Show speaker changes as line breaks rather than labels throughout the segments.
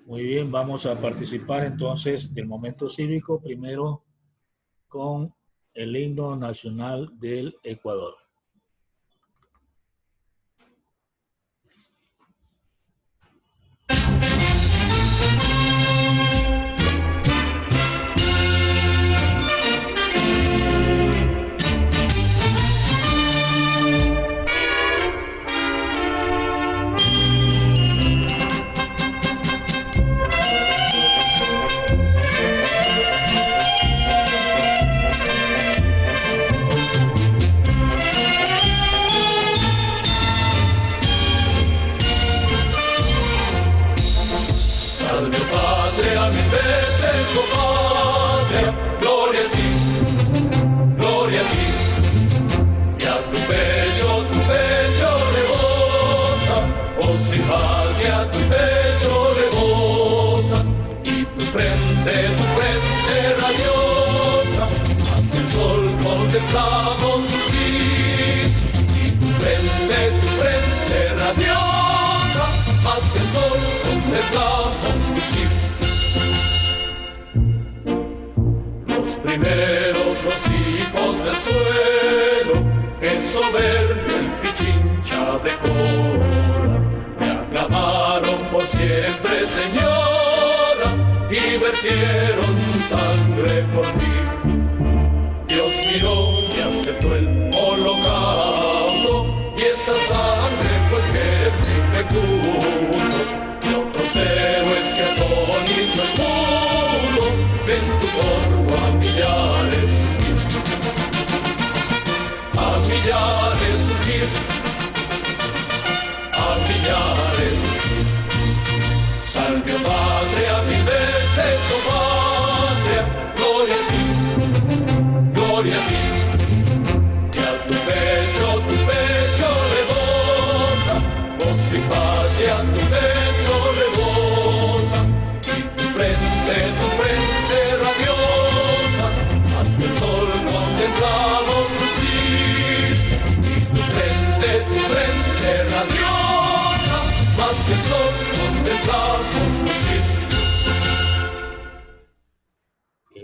Muy bien, vamos a participar entonces del momento cívico, primero con el himno nacional del Ecuador.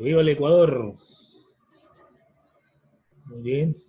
¡Viva el Ecuador! Muy bien.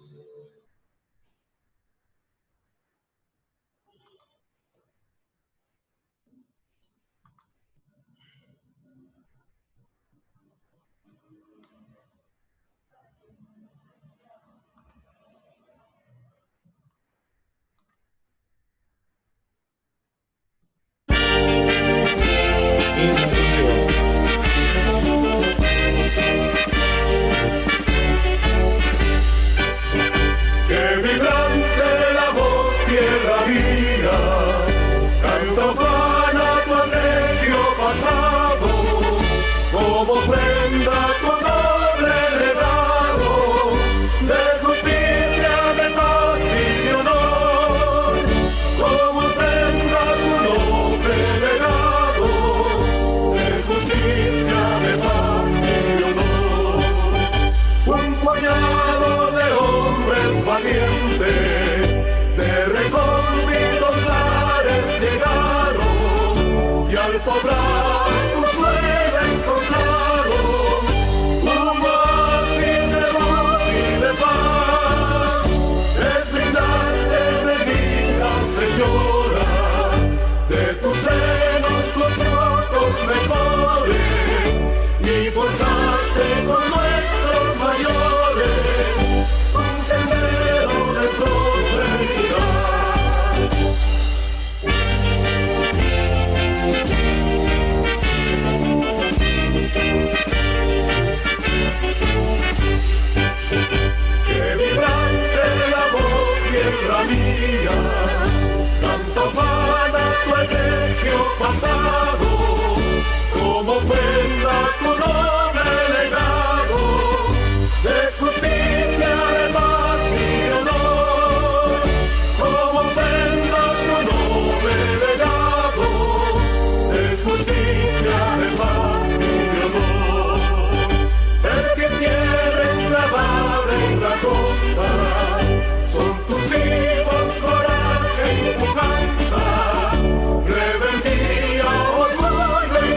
Rebeldía, orgullo y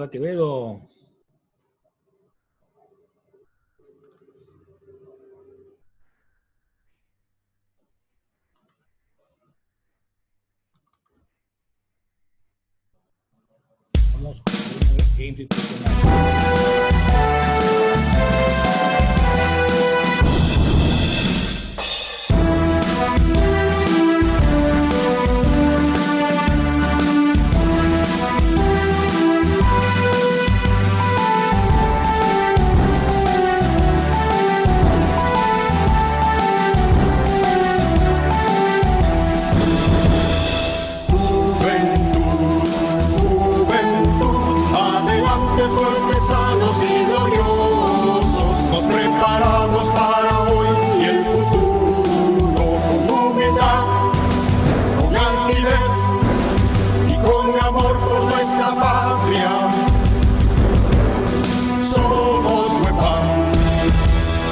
Viva Quevedo. Vamos con el institucional.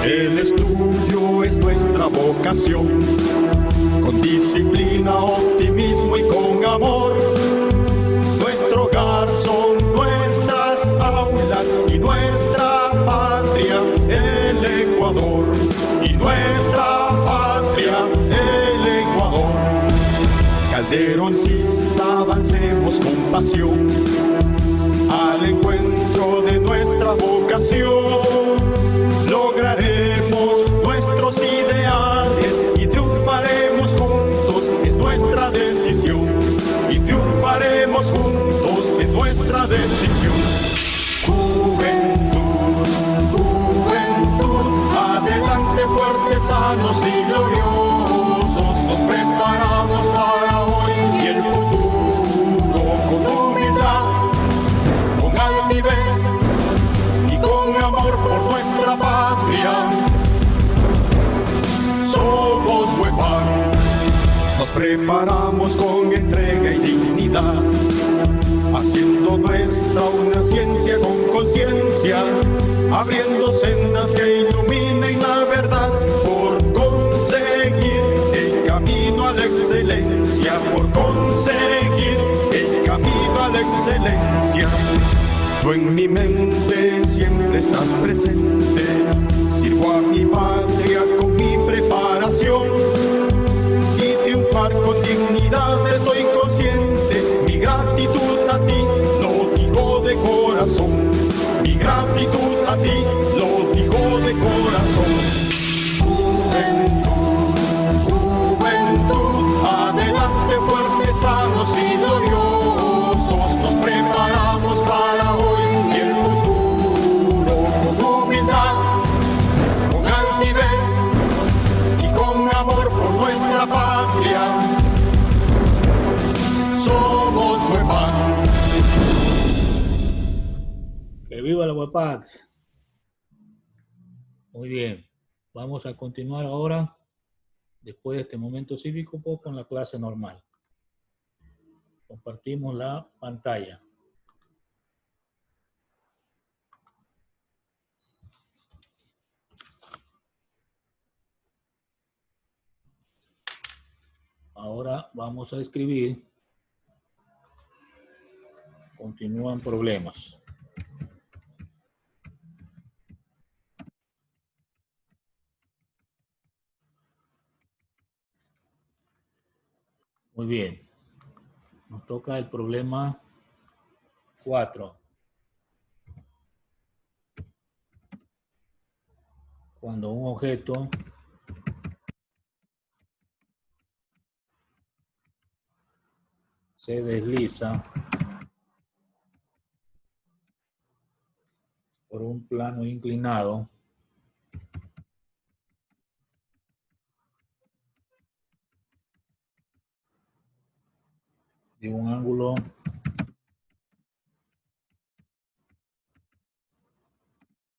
El estudio es nuestra vocación, con disciplina, optimismo y con amor. Nuestro hogar son nuestras aulas y nuestra patria, el Ecuador. Y nuestra patria, el Ecuador. Calderoncista, avancemos con pasión al encuentro de nuestra vocación. Lograremos nuestros ideales y triunfaremos juntos, es nuestra decisión. Y triunfaremos juntos, es nuestra decisión. Juventud, juventud, adelante fuertes, sanos y gloriosos. Nos preparamos para hoy y el futuro con humildad, con altivez y con amor por nuestra patria. Somos Huepán. Nos preparamos con entrega y dignidad, haciendo nuestra una ciencia con conciencia, abriendo sendas que iluminen la verdad, por conseguir el camino a la excelencia, por conseguir el camino a la excelencia. Tú en mi mente siempre estás presente, sirvo a mi patria con mi preparación y triunfar con dignidad estoy consciente. Mi gratitud a ti lo digo de corazón, mi gratitud a ti lo digo de corazón. Juventud, juventud, adelante fuertes, sanos y gloriosos. Nos preparamos para hoy y el futuro con humildad, con altivez y con amor por nuestra patria. Somos Huepán.
¡Que viva la Huepán! Muy bien. Vamos a continuar ahora, después de este momento cívico, con la clase normal. Compartimos la pantalla. Ahora vamos a escribir. Continúan problemas. Muy bien. Nos toca el problema 4. Cuando un objeto se desliza por un plano inclinado de un ángulo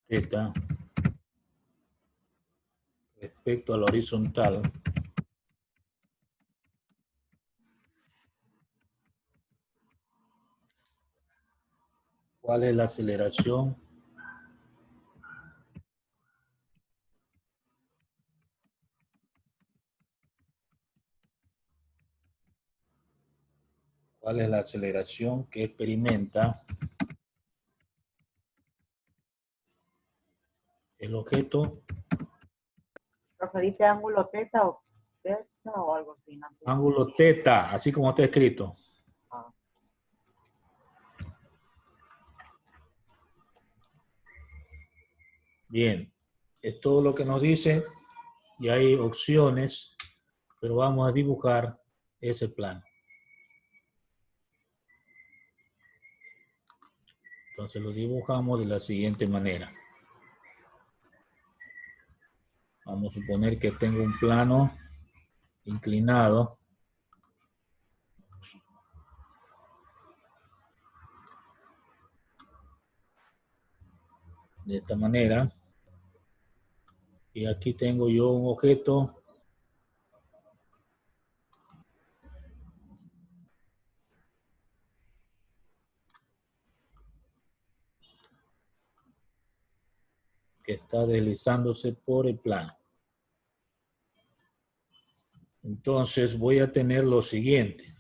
θ respecto a la horizontal, ¿cuál es la aceleración que experimenta El objeto,
Profe, dice ángulo teta o algo así. ¿No?
ángulo teta, así como está escrito.
Ah.
Bien, es todo lo que nos dice y hay opciones, pero vamos a dibujar ese plano. Entonces lo dibujamos de la siguiente manera. Vamos a suponer que tengo un plano inclinado. De esta manera. Y aquí tengo yo un objeto que está deslizándose por el plano. Entonces voy a tener lo siguiente.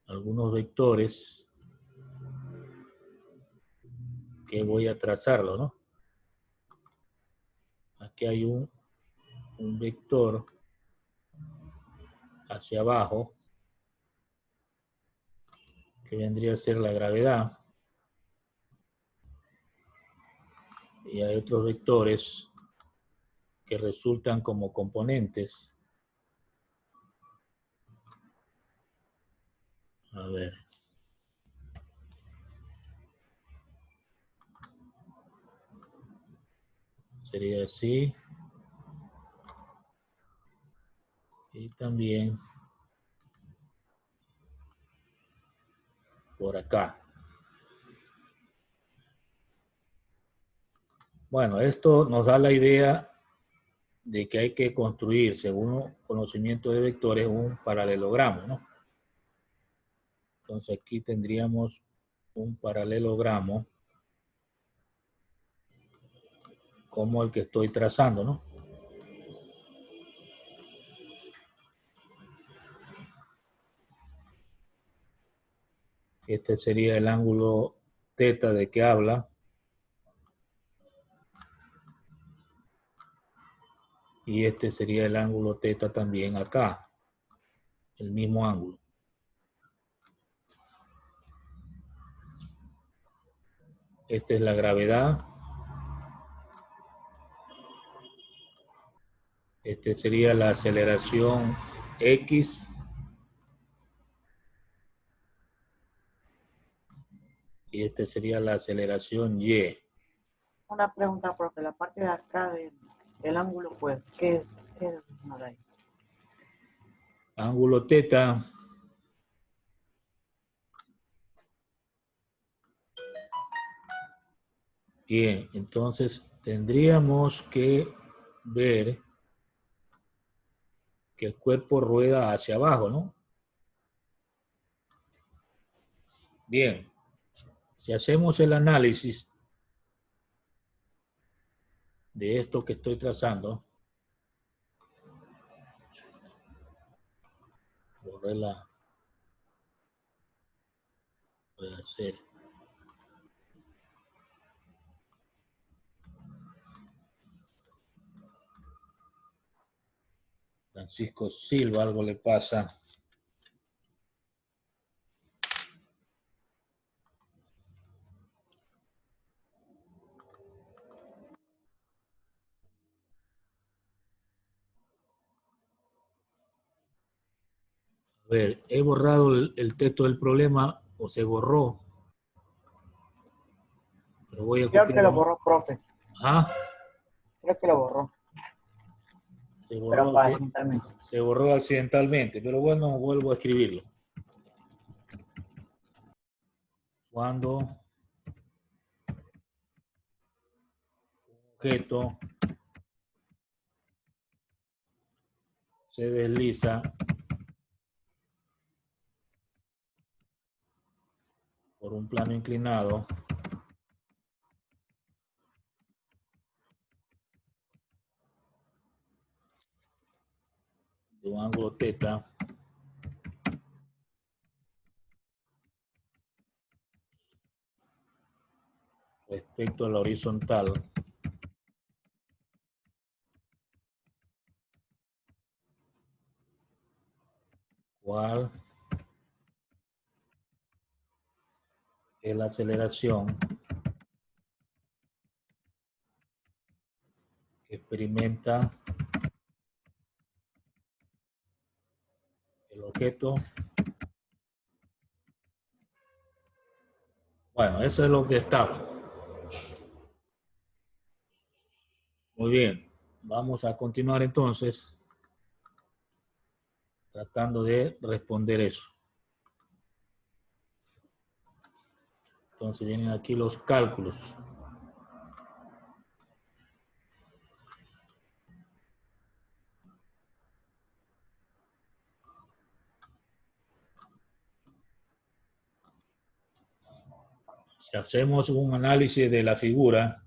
Algunos vectores que voy a trazarlo, ¿no? Aquí hay un vector hacia abajo que vendría a ser la gravedad. Y hay otros vectores que resultan como componentes. A ver. Sería así. Y también por acá. Bueno, esto nos da la idea de que hay que construir, según conocimiento de vectores, un paralelogramo, ¿no? Entonces aquí tendríamos un paralelogramo como el que estoy trazando, ¿no? Este sería el ángulo teta de que habla. Y este sería el ángulo teta también acá. El mismo ángulo. Esta es la gravedad. Este sería la aceleración X. Y este sería la aceleración Y.
Una pregunta, profe. La parte de acá del ángulo, pues, ¿qué es ahí?
Ángulo teta. Bien, entonces tendríamos que ver que el cuerpo rueda hacia abajo, ¿no? Bien, si hacemos el análisis de esto que estoy trazando, borré la... Voy a hacer... Francisco Silva, algo le pasa. A ver, he borrado el texto del problema o se borró. Pero voy a
Creo
copiar.
que lo borró, profe.
Ah,
Creo que lo borró.
se
Pero
borró,
para accidentalmente.
se borró accidentalmente, pero bueno, vuelvo a escribirlo. Cuando un objeto se desliza por un plano inclinado, de un ángulo teta, respecto a la horizontal. ¿Cuál es la aceleración que experimenta el objeto? Bueno, eso es lo que está. Muy bien, vamos a continuar entonces tratando de responder eso. Entonces vienen aquí los cálculos. Si hacemos un análisis de la figura,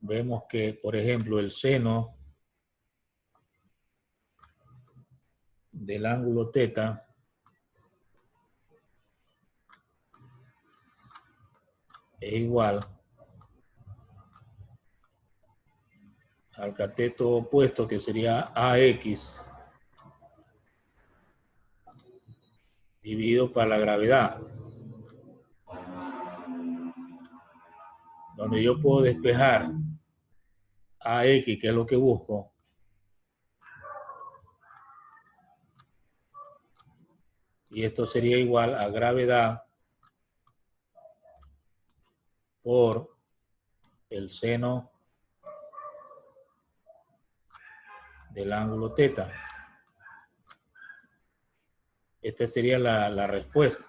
vemos que, por ejemplo, el seno del ángulo teta es igual al cateto opuesto, que sería AX dividido por la gravedad, donde yo puedo despejar AX, que es lo que busco, y esto sería igual a gravedad por el seno del ángulo teta. Esta sería la respuesta.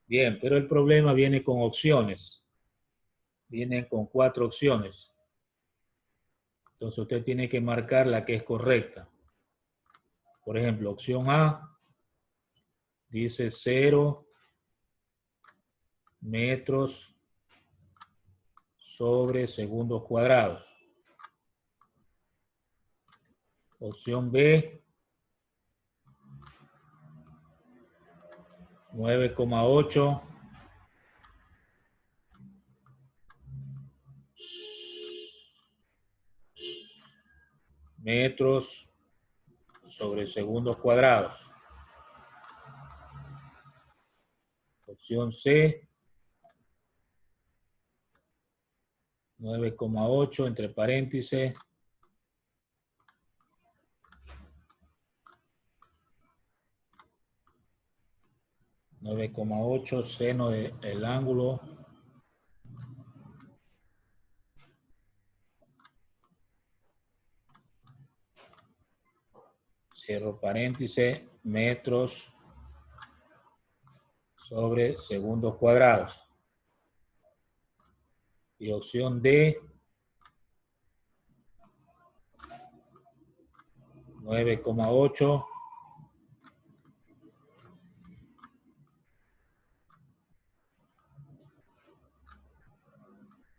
Bien, pero el problema viene con opciones. Vienen con 4 opciones. Entonces usted tiene que marcar la que es correcta. Por ejemplo, opción A dice 0 metros sobre segundos cuadrados. Opción B, 9,8 metros sobre segundos cuadrados. Opción C, 9,8 entre paréntesis (9,8) seno del ángulo cierro paréntesis metros sobre segundos cuadrados. Y opción D, 9,8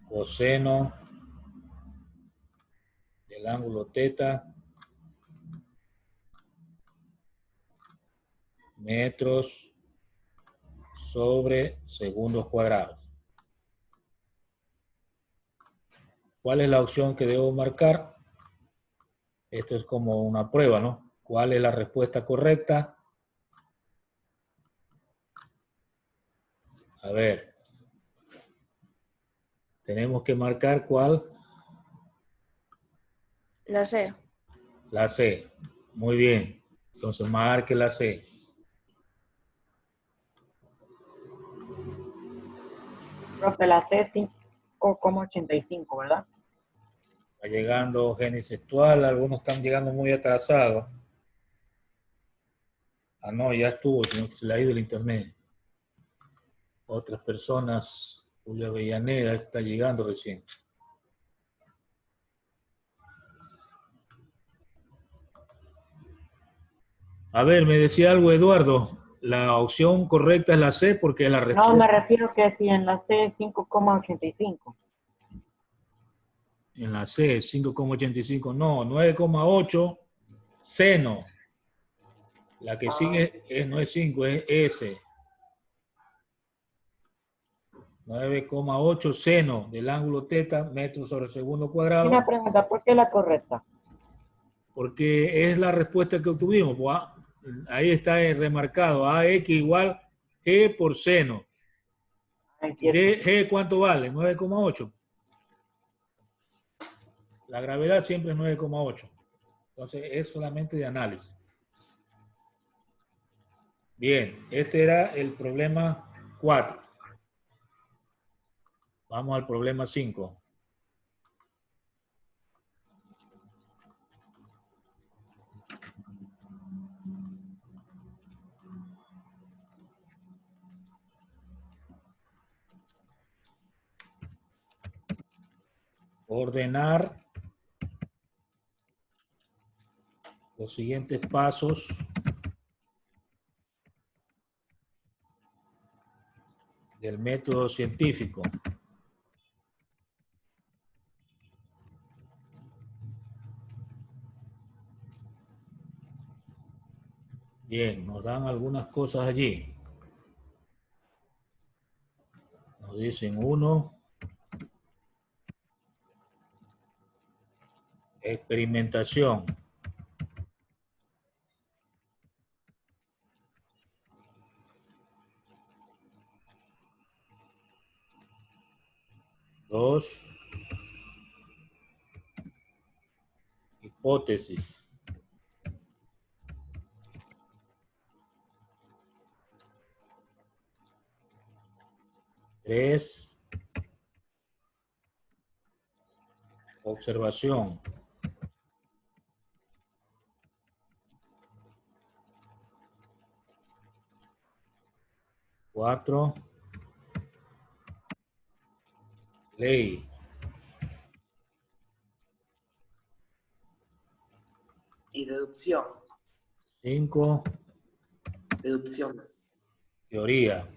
coseno del ángulo teta metros sobre segundos cuadrados. ¿Cuál es la opción que debo marcar? Esto es como una prueba, ¿no? ¿Cuál es la respuesta correcta? A ver. Tenemos que marcar ¿cuál?
La C.
La C. Muy bien. Entonces marque la C.
Profe, la C es 5,85, ¿verdad?
Va llegando Génesis Actual, algunos están llegando muy atrasados. Ah, no, ya estuvo, sino que se le ha ido el internet. Otras personas, Julia Avellaneda está llegando recién. A ver, me decía algo Eduardo. La opción correcta es la C porque es la respuesta.
No, me refiero que si en la C es 5,85.
En la C, 5,85. No, 9,8 seno. La que sigue no es 5, es S. 9,8 seno del ángulo teta, metros sobre segundo cuadrado.
Una pregunta, ¿por qué la correcta?
Porque es la respuesta que obtuvimos. Pues, ahí está remarcado. AX igual G por seno. G ¿cuánto vale? 9,8. La gravedad siempre es 9,8. Entonces es solamente de análisis. Bien, este era el problema 4. Vamos al problema 5. Ordenar los siguientes pasos del método científico. Bien, nos dan algunas cosas allí. Nos dicen 1. Experimentación. Dos. Hipótesis. 3. Observación. 4. Ley.
Y deducción.
5.
Deducción.
Teoría.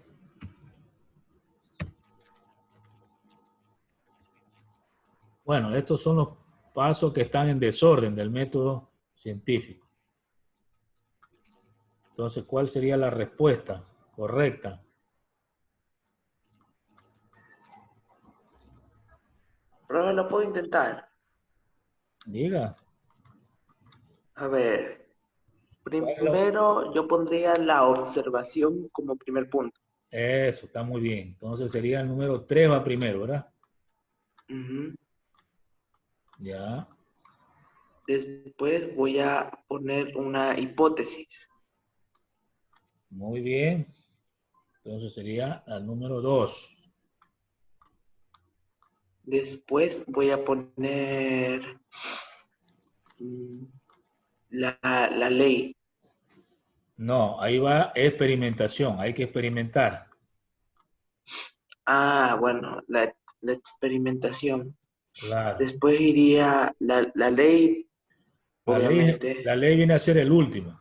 Bueno, estos son los pasos que están en desorden del método científico. Entonces, ¿cuál sería la respuesta correcta?
Pero lo puedo intentar.
Diga.
A ver. Primero yo pondría la observación como primer punto.
Eso, está muy bien. Entonces sería el número 3 va primero, ¿verdad?
Uh-huh.
Ya.
Después voy a poner una hipótesis.
Muy bien. Entonces sería el número 2.
Después voy a poner la ley.
No, ahí va experimentación. Hay que experimentar.
Ah, bueno, la experimentación.
Claro.
Después iría la ley, obviamente.
La ley viene a ser el último.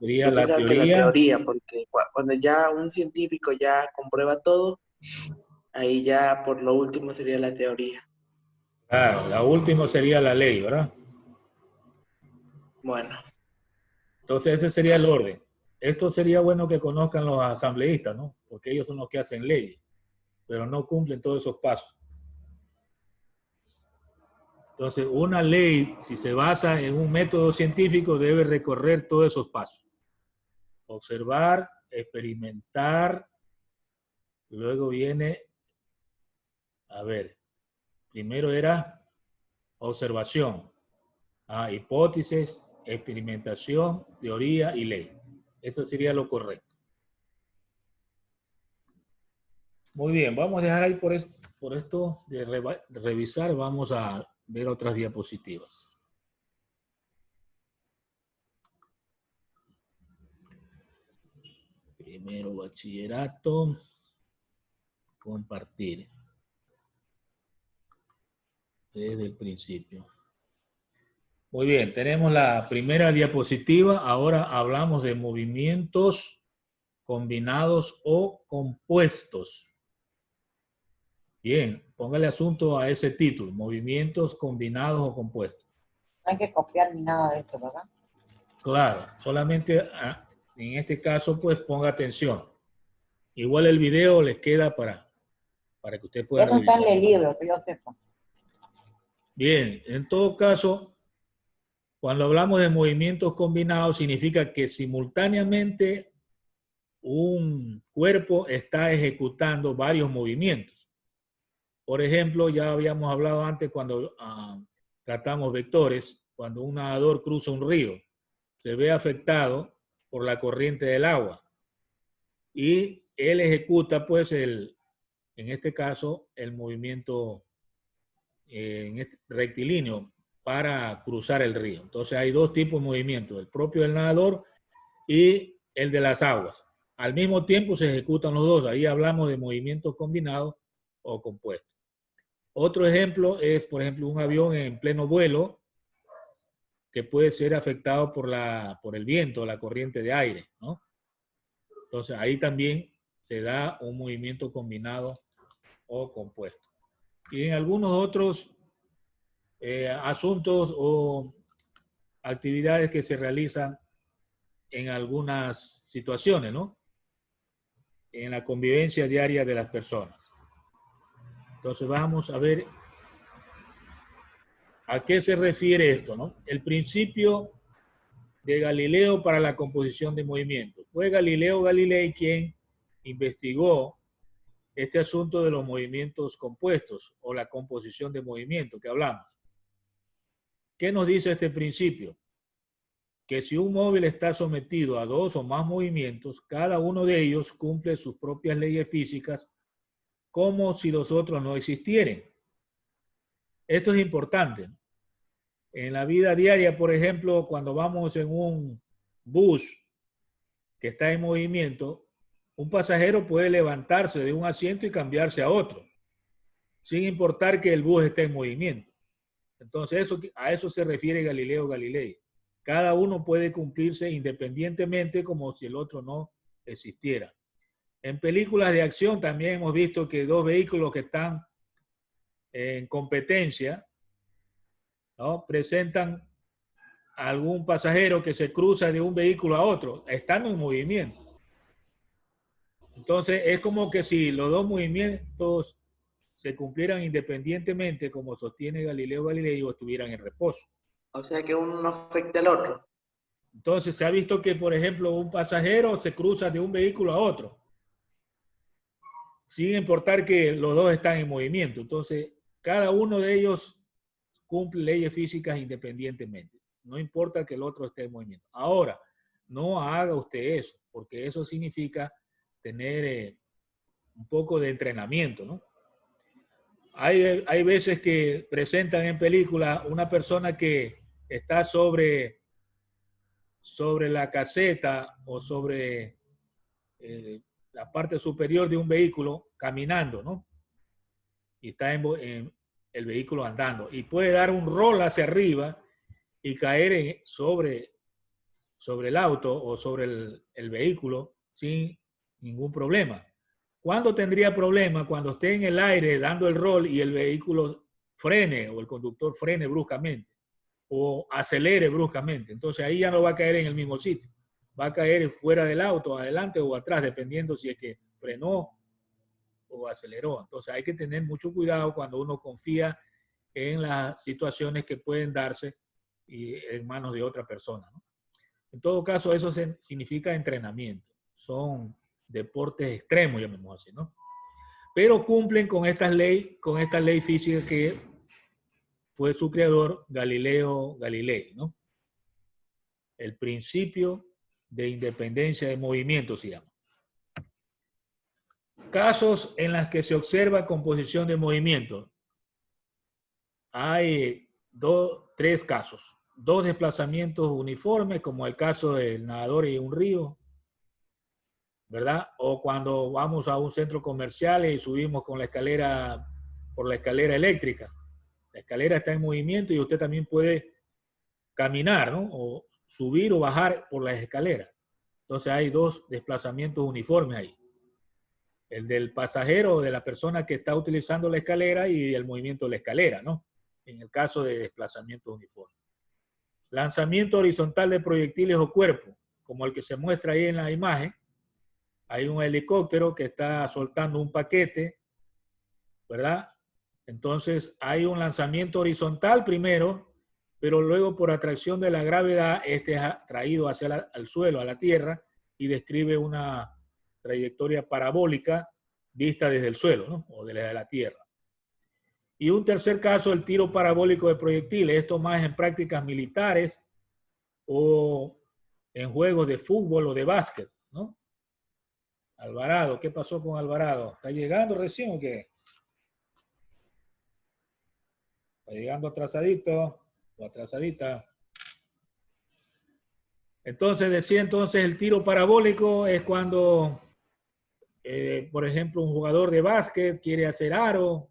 Sería
Yo
la
pensaba que la teoría, porque cuando ya un científico ya comprueba todo, ahí ya por lo último sería la teoría.
Claro, la última sería la ley, ¿verdad?
Bueno.
Entonces ese sería el orden. Esto sería bueno que conozcan los asambleístas, ¿no? Porque ellos son los que hacen leyes, pero no cumplen todos esos pasos. Entonces, una ley, si se basa en un método científico, debe recorrer todos esos pasos. Observar, experimentar, luego viene, a ver, primero era observación, hipótesis, experimentación, teoría y ley. Eso sería lo correcto. Muy bien, vamos a dejar ahí por esto de revisar, vamos a ver otras diapositivas. Primero bachillerato, compartir. Desde el principio. Muy bien, tenemos la primera diapositiva. Ahora hablamos de movimientos combinados o compuestos. Bien, póngale asunto a ese título, movimientos combinados o compuestos.
No hay que copiar ni nada de esto, ¿verdad?
Claro, solamente en este caso pues ponga atención. Igual el video les queda para que usted pueda
Eso está en
revisar.
el libro, que yo sepa.
Bien, en todo caso, cuando hablamos de movimientos combinados, significa que simultáneamente un cuerpo está ejecutando varios movimientos. Por ejemplo, ya habíamos hablado antes cuando tratamos vectores, cuando un nadador cruza un río, se ve afectado por la corriente del agua y él ejecuta, pues, en este caso, el movimiento rectilíneo para cruzar el río. Entonces hay dos tipos de movimientos, el propio del nadador y el de las aguas. Al mismo tiempo se ejecutan los dos. Ahí hablamos de movimientos combinados o compuestos. Otro ejemplo es, por ejemplo, un avión en pleno vuelo que puede ser afectado por el viento, la corriente de aire, ¿no? Entonces ahí también se da un movimiento combinado o compuesto. Y en algunos otros asuntos o actividades que se realizan en algunas situaciones, ¿no? En la convivencia diaria de las personas. Entonces vamos a ver a qué se refiere esto, ¿no? El principio de Galileo para la composición de movimientos. Fue Galileo Galilei quien investigó este asunto de los movimientos compuestos o la composición de movimientos que hablamos. ¿Qué nos dice este principio? Que si un móvil está sometido a dos o más movimientos, cada uno de ellos cumple sus propias leyes físicas como si los otros no existieran. Esto es importante. En la vida diaria, por ejemplo, cuando vamos en un bus que está en movimiento, un pasajero puede levantarse de un asiento y cambiarse a otro, sin importar que el bus esté en movimiento. Entonces, a eso se refiere Galileo Galilei. Cada uno puede cumplirse independientemente como si el otro no existiera. En películas de acción también hemos visto que dos vehículos que están en competencia, ¿no?, presentan a algún pasajero que se cruza de un vehículo a otro, estando en movimiento. Entonces, es como que si los dos movimientos se cumplieran independientemente, como sostiene Galileo Galilei, o estuvieran en reposo.
O sea que uno no afecta al otro.
Entonces, se ha visto que, por ejemplo, un pasajero se cruza de un vehículo a otro, sin importar que los dos están en movimiento. Entonces, cada uno de ellos cumple leyes físicas independientemente. No importa que el otro esté en movimiento. Ahora, no haga usted eso, porque eso significa tener un poco de entrenamiento, ¿no? Hay veces que presentan en película una persona que está sobre la caseta o sobre la parte superior de un vehículo caminando, ¿no? Y está en el vehículo andando. Y puede dar un rol hacia arriba y caer sobre el auto o sobre el vehículo sin ningún problema. ¿Cuándo tendría problema? Cuando esté en el aire dando el rol y el vehículo frene o el conductor frene bruscamente o acelere bruscamente. Entonces ahí ya no va a caer en el mismo sitio. Va a caer fuera del auto, adelante o atrás, dependiendo si es que frenó o aceleró. Entonces hay que tener mucho cuidado cuando uno confía en las situaciones que pueden darse en manos de otra persona, ¿no? En todo caso, eso significa entrenamiento. Son deportes extremos, llamemos así, ¿no? Pero cumplen con esta ley física que fue su creador, Galileo Galilei, ¿no? El principio de independencia de movimiento se llama. Casos en los que se observa composición de movimiento. Hay tres casos. Dos desplazamientos uniformes, como el caso del nadador en un río, ¿verdad? O cuando vamos a un centro comercial y subimos con la escalera, por la escalera eléctrica. La escalera está en movimiento y usted también puede caminar, ¿no? O subir o bajar por las escaleras. Entonces hay dos desplazamientos uniformes ahí. El del pasajero o de la persona que está utilizando la escalera y el movimiento de la escalera, ¿no? En el caso de desplazamiento uniforme. Lanzamiento horizontal de proyectiles o cuerpos, como el que se muestra ahí en la imagen. hay un helicóptero que está soltando un paquete, ¿verdad? Entonces hay un lanzamiento horizontal primero, pero luego por atracción de la gravedad, este es traído hacia el suelo, a la tierra, y describe una trayectoria parabólica vista desde el suelo, ¿no? O desde la tierra. Y un tercer caso, el tiro parabólico de proyectiles. Esto más en prácticas militares o en juegos de fútbol o de básquet, ¿no? Alvarado, ¿qué pasó con Alvarado? ¿Está llegando recién o qué? ¿Está llegando atrasadito o atrasadita? Entonces, decía entonces, el tiro parabólico es cuando, por ejemplo, un jugador de básquet quiere hacer aro,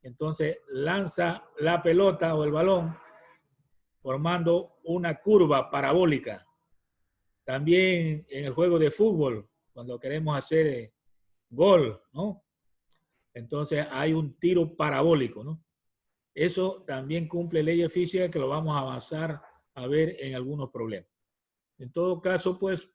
entonces lanza la pelota o el balón formando una curva parabólica. También en el juego de fútbol, cuando queremos hacer gol, ¿no? Entonces hay un tiro parabólico, ¿no? Eso también cumple leyes físicas que lo vamos a avanzar a ver en algunos problemas. En todo caso, pues,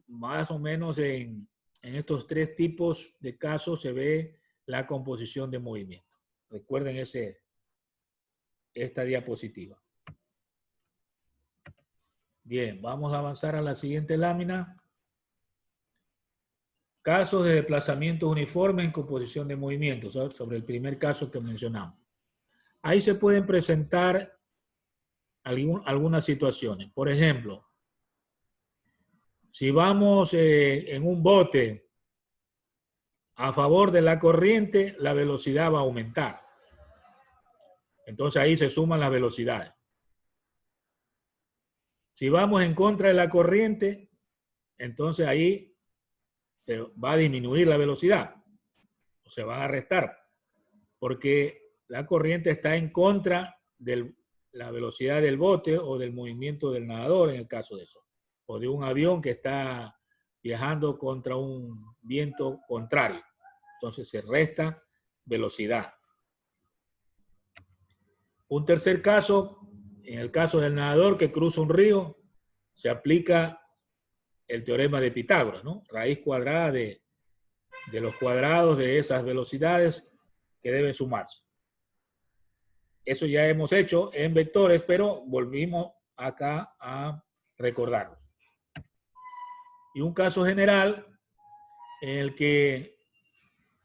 más o menos en estos tres tipos de casos se ve la composición de movimiento. Recuerden esta diapositiva. Bien, vamos a avanzar a la siguiente lámina. Casos de desplazamientos uniformes en composición de movimientos, ¿sabes? Sobre el primer caso que mencionamos. Ahí se pueden presentar algunas situaciones. Por ejemplo, si vamos en un bote a favor de la corriente, la velocidad va a aumentar. Entonces ahí se suman las velocidades. Si vamos en contra de la corriente, entonces ahí se va a disminuir la velocidad o se va a restar porque la corriente está en contra de la velocidad del bote o del movimiento del nadador en el caso de eso, o de un avión que está viajando contra un viento contrario. Entonces se resta velocidad. Un tercer caso, en el caso del nadador que cruza un río, se aplica el teorema de Pitágoras, ¿no? Raíz cuadrada de los cuadrados de esas velocidades que deben sumarse. Eso ya hemos hecho en vectores, pero volvimos acá a recordarlos. Y un caso general en el que,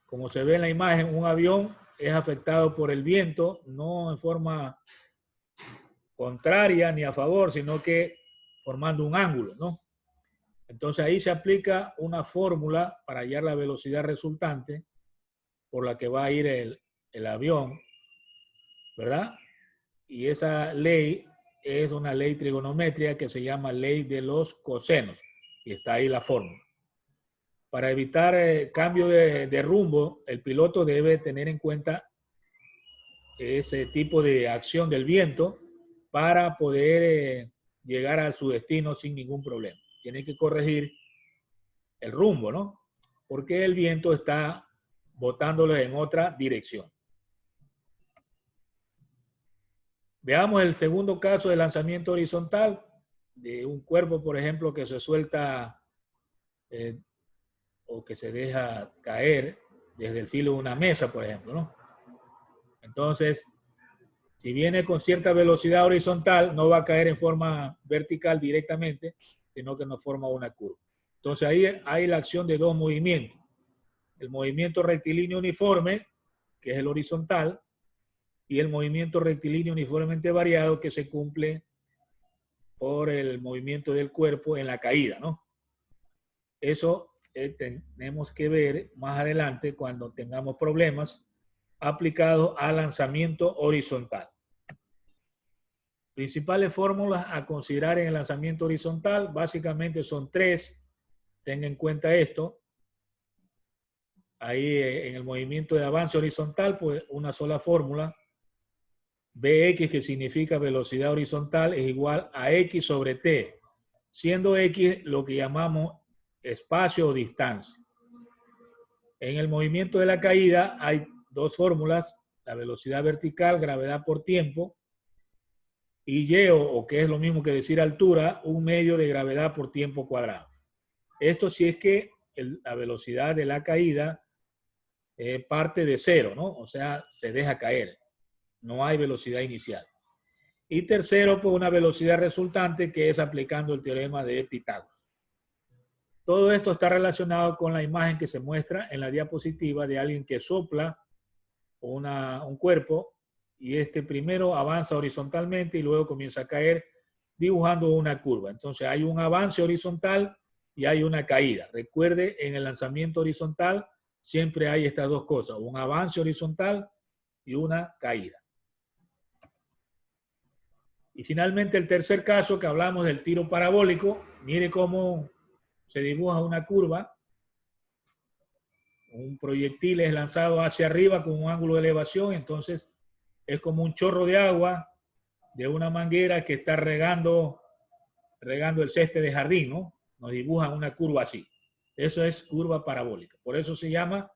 como se ve en la imagen, un avión es afectado por el viento, no en forma contraria ni a favor, sino que formando un ángulo, ¿no? Entonces ahí se aplica una fórmula para hallar la velocidad resultante por la que va a ir el avión, ¿verdad? Y esa ley es una ley trigonométrica que se llama ley de los cosenos. Y está ahí la fórmula. Para evitar cambio de rumbo, el piloto debe tener en cuenta ese tipo de acción del viento para poder llegar a su destino sin ningún problema. Tiene que corregir el rumbo, ¿no? Porque el viento está botándolo en otra dirección. Veamos el segundo caso de lanzamiento horizontal de un cuerpo, por ejemplo, que se suelta o que se deja caer desde el filo de una mesa, por ejemplo, ¿no? Entonces, si viene con cierta velocidad horizontal, no va a caer en forma vertical directamente, sino que nos forma una curva. Entonces ahí hay la acción de dos movimientos. El movimiento rectilíneo uniforme, que es el horizontal, y el movimiento rectilíneo uniformemente variado que se cumple por el movimiento del cuerpo en la caída, ¿no? Eso tenemos que ver más adelante cuando tengamos problemas aplicados al lanzamiento horizontal. Principales fórmulas a considerar en el lanzamiento horizontal, básicamente son tres. Tenga en cuenta esto. Ahí en el movimiento de avance horizontal, pues una sola fórmula. Bx, que significa velocidad horizontal, es igual a x sobre t, siendo x lo que llamamos espacio o distancia. En el movimiento de la caída hay dos fórmulas, la velocidad vertical, gravedad por tiempo, y y, o que es lo mismo que decir altura, un medio de gravedad por tiempo cuadrado. Esto si es que la velocidad de la caída parte de cero, ¿no? O sea, se deja caer. No hay velocidad inicial. Y tercero, pues una velocidad resultante que es aplicando el teorema de Pitágoras. Todo esto está relacionado con la imagen que se muestra en la diapositiva de alguien que sopla un cuerpo y este primero avanza horizontalmente y luego comienza a caer dibujando una curva. Entonces hay un avance horizontal y hay una caída. Recuerde, en el lanzamiento horizontal siempre hay estas dos cosas, un avance horizontal y una caída. Y finalmente el tercer caso que hablamos del tiro parabólico, mire cómo se dibuja una curva. Un proyectil es lanzado hacia arriba con un ángulo de elevación, entonces es como un chorro de agua de una manguera que está regando el césped de jardín, ¿no? Nos dibujan una curva así. Eso es curva parabólica. Por eso se llama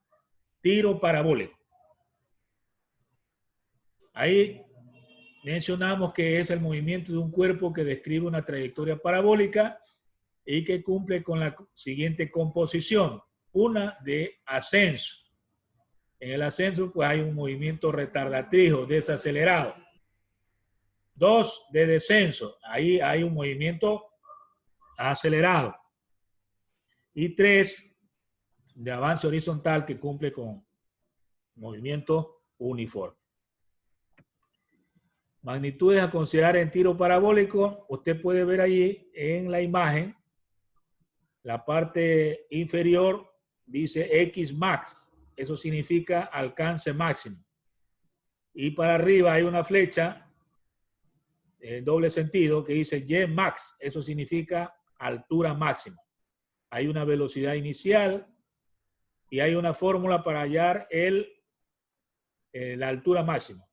tiro parabólico. Ahí mencionamos que es el movimiento de un cuerpo que describe una trayectoria parabólica y que cumple con la siguiente composición. Una de ascenso. En el ascenso pues hay un movimiento retardatriz o desacelerado. 2 de descenso. Ahí hay un movimiento acelerado. Y 3 de avance horizontal que cumple con movimiento uniforme. Magnitudes a considerar en tiro parabólico. Usted puede ver ahí en la imagen, la parte inferior dice X max. Eso significa alcance máximo. Y para arriba hay una flecha en doble sentido que dice Y max. Eso significa altura máxima. Hay una velocidad inicial y hay una fórmula para hallar la altura máxima.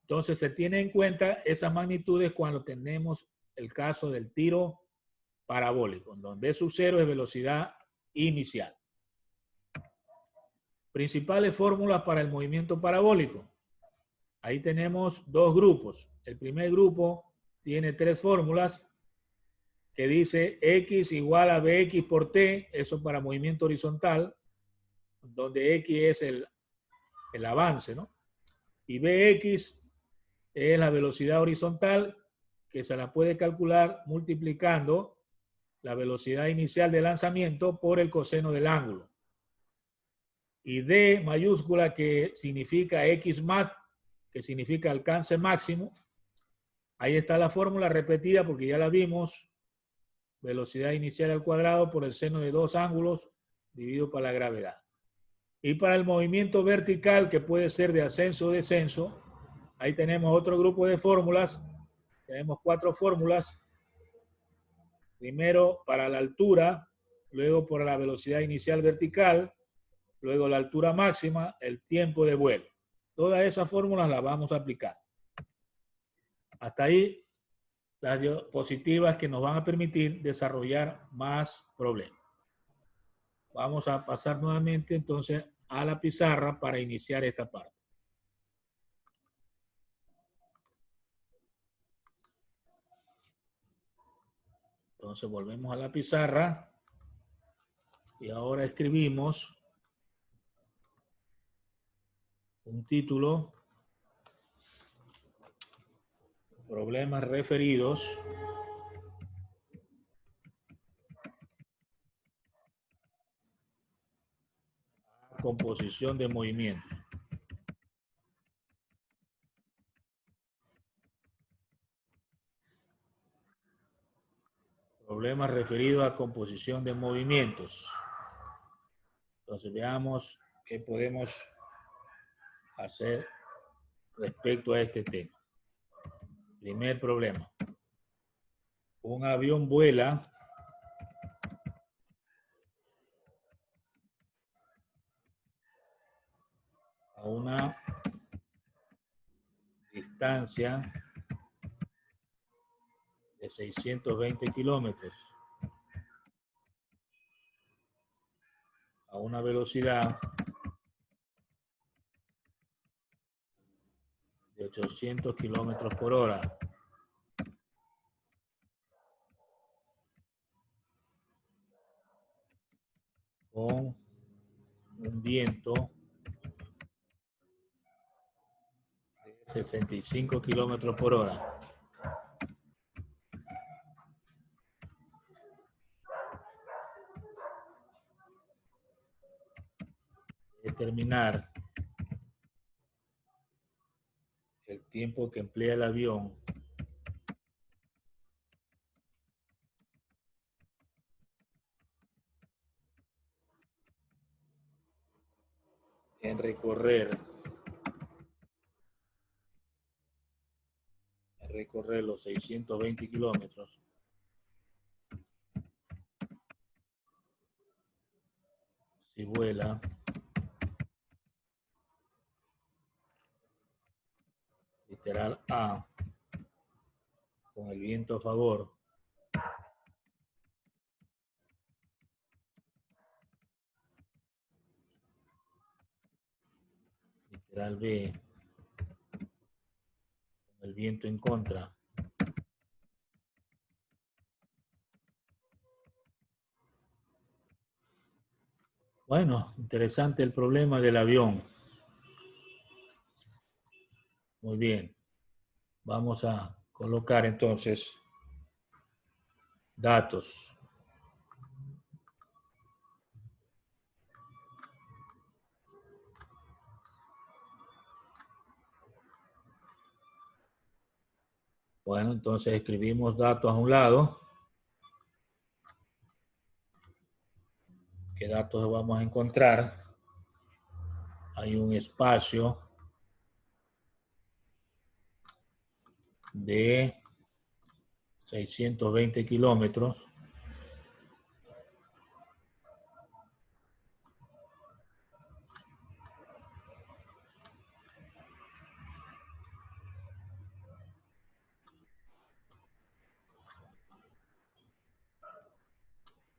Entonces se tiene en cuenta esas magnitudes cuando tenemos el caso del tiro parabólico, donde su cero es velocidad inicial. Principales fórmulas para el movimiento parabólico. Ahí tenemos dos grupos. El primer grupo tiene 3 fórmulas que dice X igual a BX por T, eso para movimiento horizontal, donde X es el avance, ¿no? Y BX es la velocidad horizontal, que se la puede calcular multiplicando la velocidad inicial de lanzamiento por el coseno del ángulo. Y D mayúscula, que significa X max, que significa alcance máximo. Ahí está la fórmula repetida porque ya la vimos. Velocidad inicial al cuadrado por el seno de 2 ángulos dividido por la gravedad. Y para el movimiento vertical, que puede ser de ascenso o descenso, ahí tenemos otro grupo de fórmulas. Tenemos 4 fórmulas. Primero para la altura, luego para la velocidad inicial vertical, luego la altura máxima, el tiempo de vuelo. Todas esas fórmulas las vamos a aplicar. Hasta ahí las diapositivas que nos van a permitir desarrollar más problemas. Vamos a pasar nuevamente entonces a la pizarra para iniciar esta parte. Entonces volvemos a la pizarra y ahora escribimos un título: problemas referidos a composición de movimiento. Problemas referidos a composición de movimientos. Entonces veamos qué podemos hacer respecto a este tema. Primer problema. Un avión vuela a una distancia de 620 kilómetros a una velocidad de 800 kilómetros por hora. con un viento de 65 kilómetros por hora. Determinar el tiempo que emplea el avión en recorrer los 620 kilómetros si vuela literal A con el viento a favor, literal B con el viento en contra. Bueno, interesante el problema del avión. Muy bien. Vamos a colocar entonces datos. Bueno, entonces escribimos datos a un lado. ¿Qué datos vamos a encontrar? Hay un espacio de 620 kilómetros.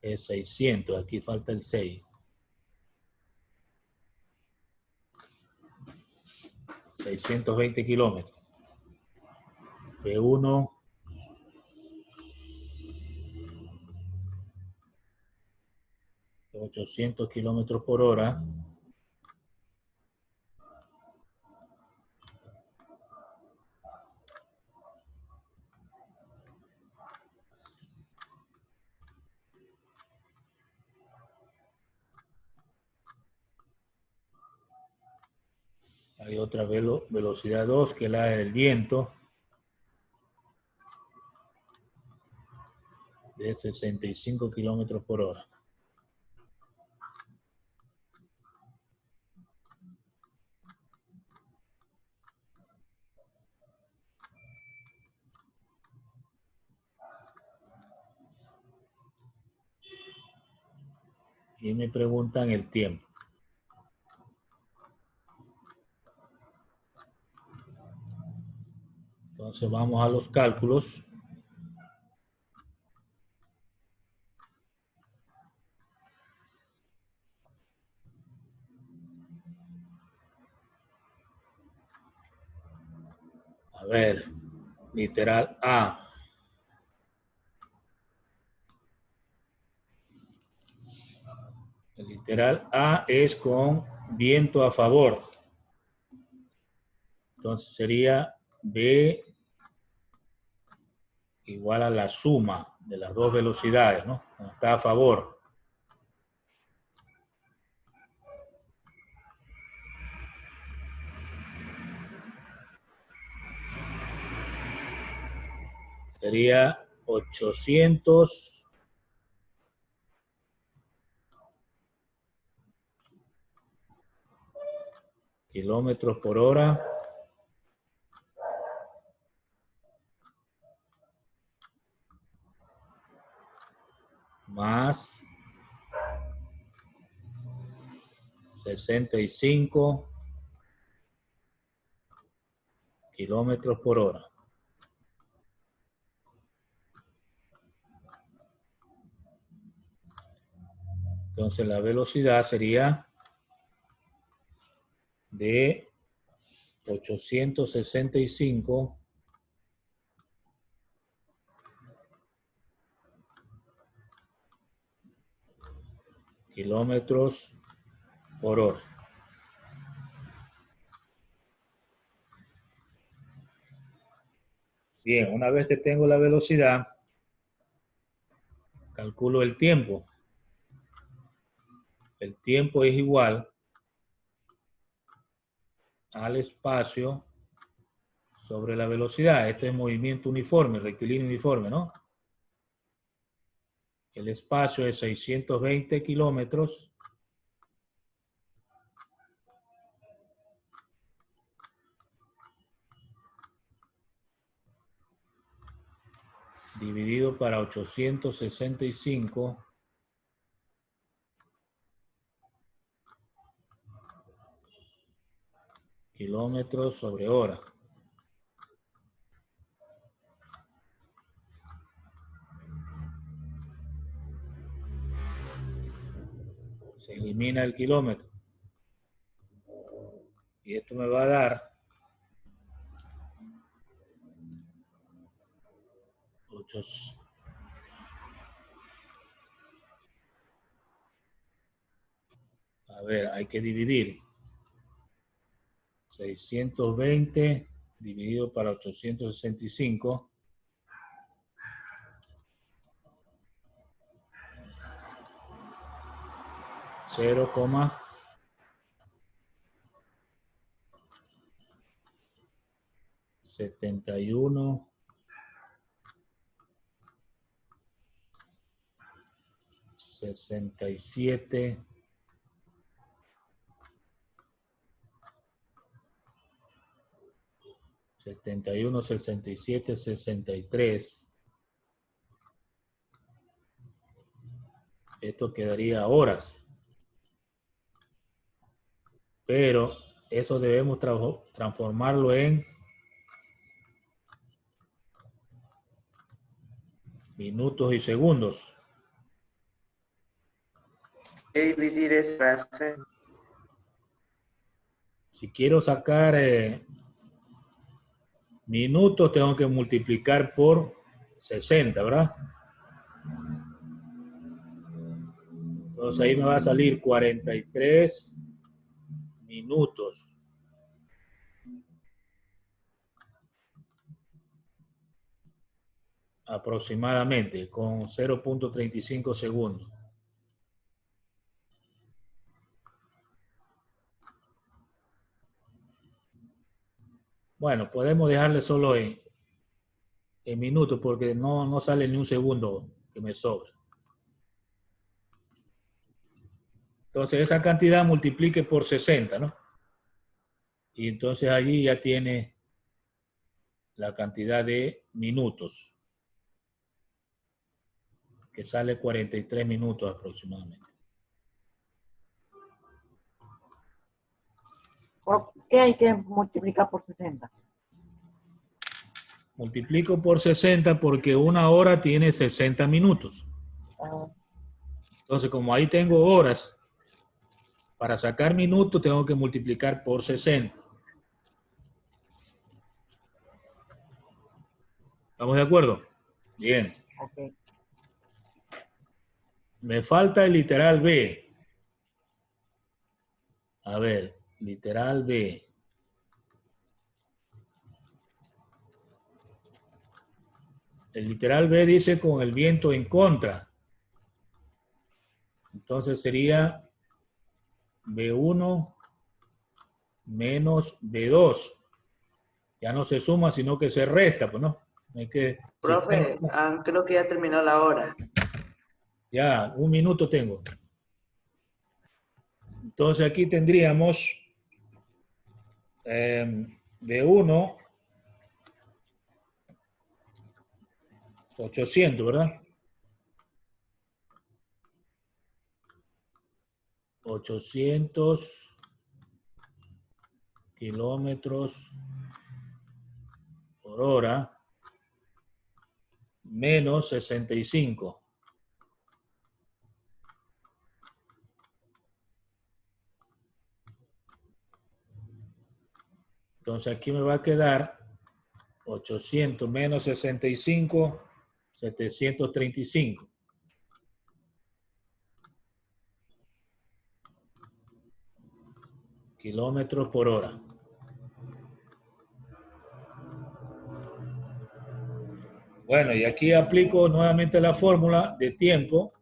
Es 600, aquí falta el 6. 620 kilómetros. B1 800 kilómetros por hora. Hay otra velocidad 2 que es la del viento de 65 kilómetros por hora. Y me preguntan el tiempo. Entonces vamos a los cálculos. A ver, literal A. El literal A es con viento a favor. Entonces sería B igual a la suma de las dos velocidades, ¿no? Está a favor. Sería 800 kilómetros por hora más 65 kilómetros por hora. Entonces la velocidad sería de 865 kilómetros por hora. Bien, una vez que tengo la velocidad, calculo el tiempo. El tiempo es igual al espacio sobre la velocidad. Este es movimiento uniforme, rectilíneo uniforme, ¿no? El espacio es 620 kilómetros dividido para 865 kilómetros sobre hora. Se elimina el kilómetro. Y esto me va a dar 8. A ver, hay que dividir. 620 dividido para 865. 0,71 67 71 67 63. Esto quedaría horas. Pero eso debemos transformarlo en minutos y segundos.
¿Qué dividir es para hacer?
Si quiero sacar minutos, tengo que multiplicar por 60, ¿verdad? Entonces ahí me va a salir 43 minutos. Aproximadamente, con 0.35 segundos. Bueno, podemos dejarle solo en minutos porque no sale ni un segundo que me sobra. Entonces esa cantidad multiplique por 60, ¿no? Y entonces allí ya tiene la cantidad de minutos, que sale 43 minutos aproximadamente.
¿Por qué hay que multiplicar por 60?
Multiplico por 60 porque una hora tiene 60 minutos.
Ah,
Entonces, como ahí tengo horas, para sacar minutos tengo que multiplicar por 60. ¿Estamos de acuerdo? Bien.
ok.
Me falta el literal B. A ver, literal B. El literal B dice con el viento en contra. Entonces sería B1 menos B2. Ya no se suma, sino que se resta, pues no. Hay que,
Profe, creo que ya terminó la hora.
ya, un minuto tengo. Entonces aquí tendríamos B1 800, ¿verdad? 800 kilómetros por hora menos 65. Entonces aquí me va a quedar 800 menos 65, 735. kilómetros por hora. Bueno, y aquí aplico nuevamente la fórmula de tiempo.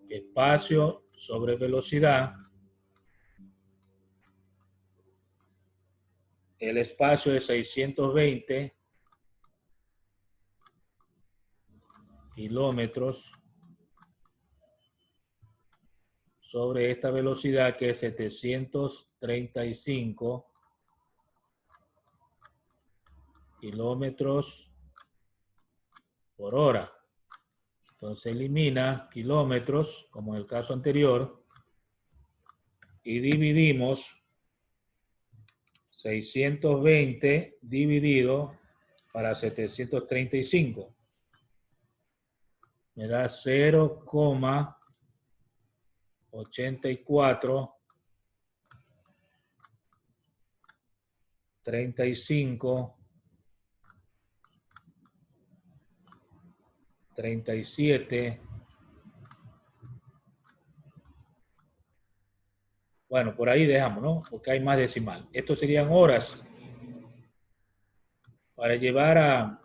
Espacio sobre velocidad. El espacio es 620 kilómetros sobre esta velocidad que es 735 kilómetros por hora. Entonces elimina kilómetros, como en el caso anterior, y dividimos 620 dividido para 735. Me da 0,84 35 37. Bueno, por ahí dejamos, ¿no? Porque hay más decimal. Estos serían horas. Para llevar a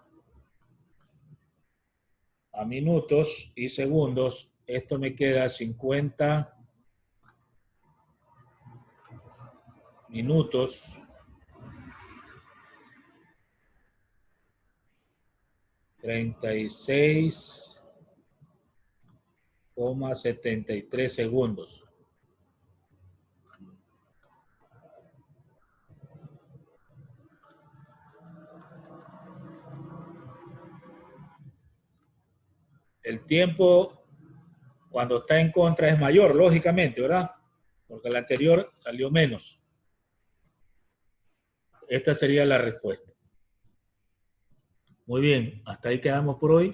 minutos y segundos, esto me queda 50 minutos ,36,73 segundos. El tiempo cuando está en contra es mayor, lógicamente, ¿verdad? Porque el anterior salió menos. Esta sería la respuesta. Muy bien, hasta ahí quedamos por hoy.